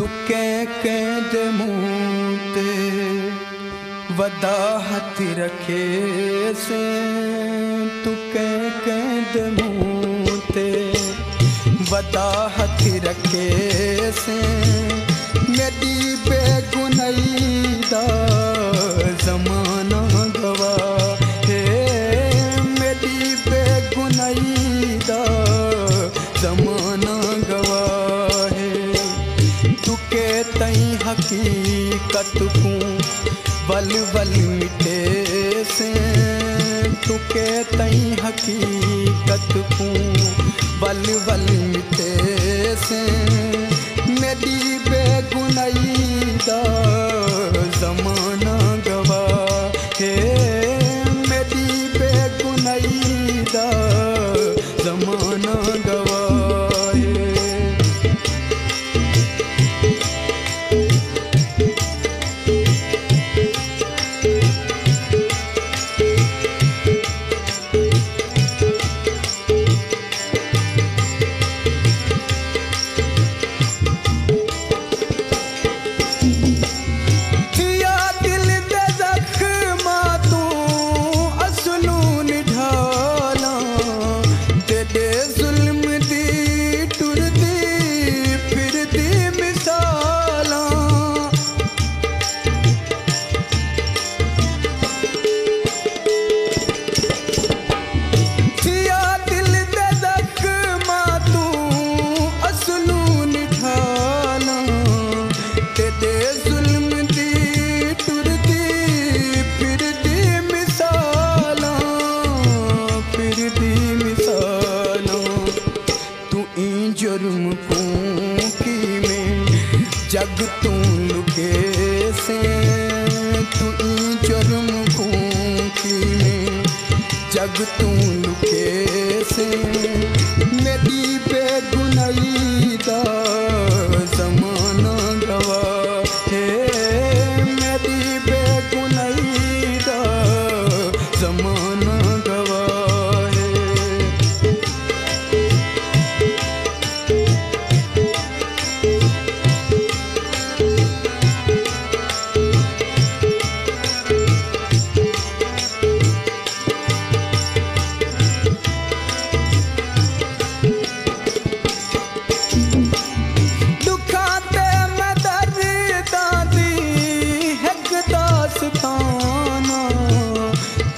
कैद मुँह ते वदा हथ रखे से तू कैद मुँह ते वदा हथ रखे से मेरी बेगुनाही दा ज़माना गवा है मेरी बेगुनाही दा ज़माना गवा तई हकीकत को वल वल मिटे से तुके तई हकीकत को वल वल मिटे से मेरी बेगुनाही दा ज़माना गवा है मेरी बेगुनाही दा ज़माना गवा जुर्म को की में जग तू लुके से तू जुर्म को की में जग तू लुके से मेरी बेगुनाही दा ज़माना गवा है मेरी बेगुनाही दा ज़माना गवा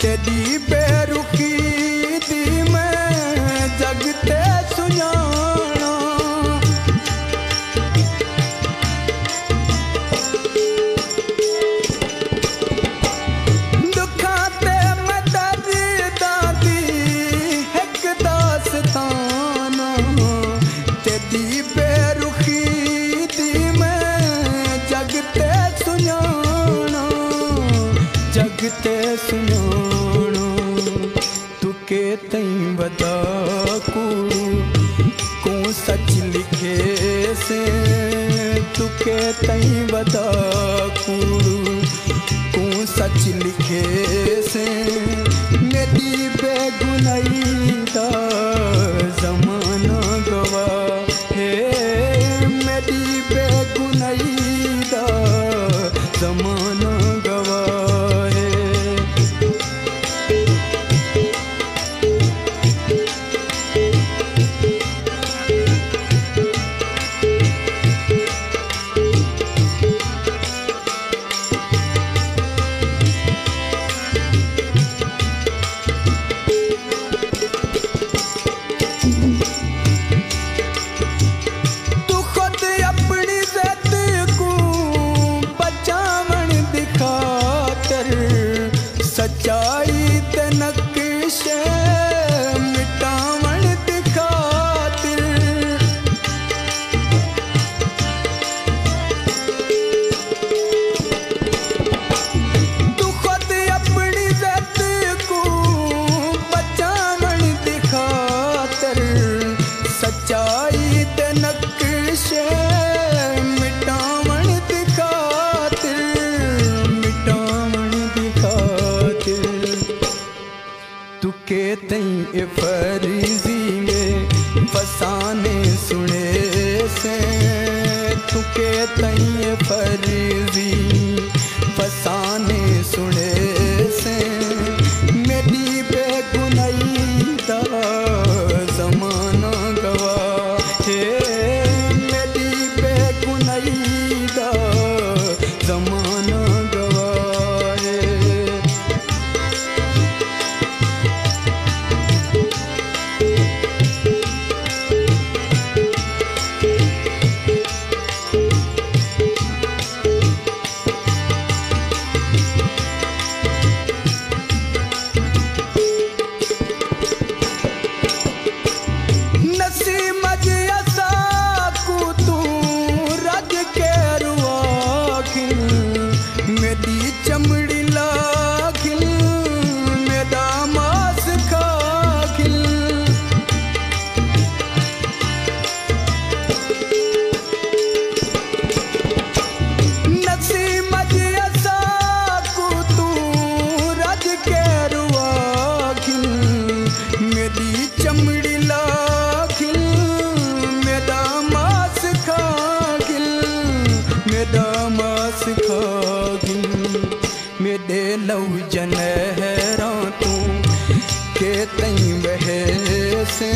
तेरी बेरुखी दी मैं जगते सुजाना दुखा ते मैं दर्दा दी एक दास्ताना तेरी बेरुखी दी मैं जगते सुजाना जगते सुजाना तुके तई वदा को सच लिखे से तुके तई वदा को सच लिखे से मेरी बेगुनाही दा ज़माना गवा है मेरी बेगुनाही दा ज़माना गवा के तई फर्जी फसाने सुने से मेरी बेगुनाही दा जमाना गवाहे मेरी बेगुनाही दा जमाना गवाहे। चमड़ी लाखिल मेरा मांस खाखिल नसीम जैसा तू रज के रुआखिल मेरी चमड़ी लाखिल मेरा मांस खाखिल मेरा मांस खाखिल मेरे लव जनहरा तू के तई बह से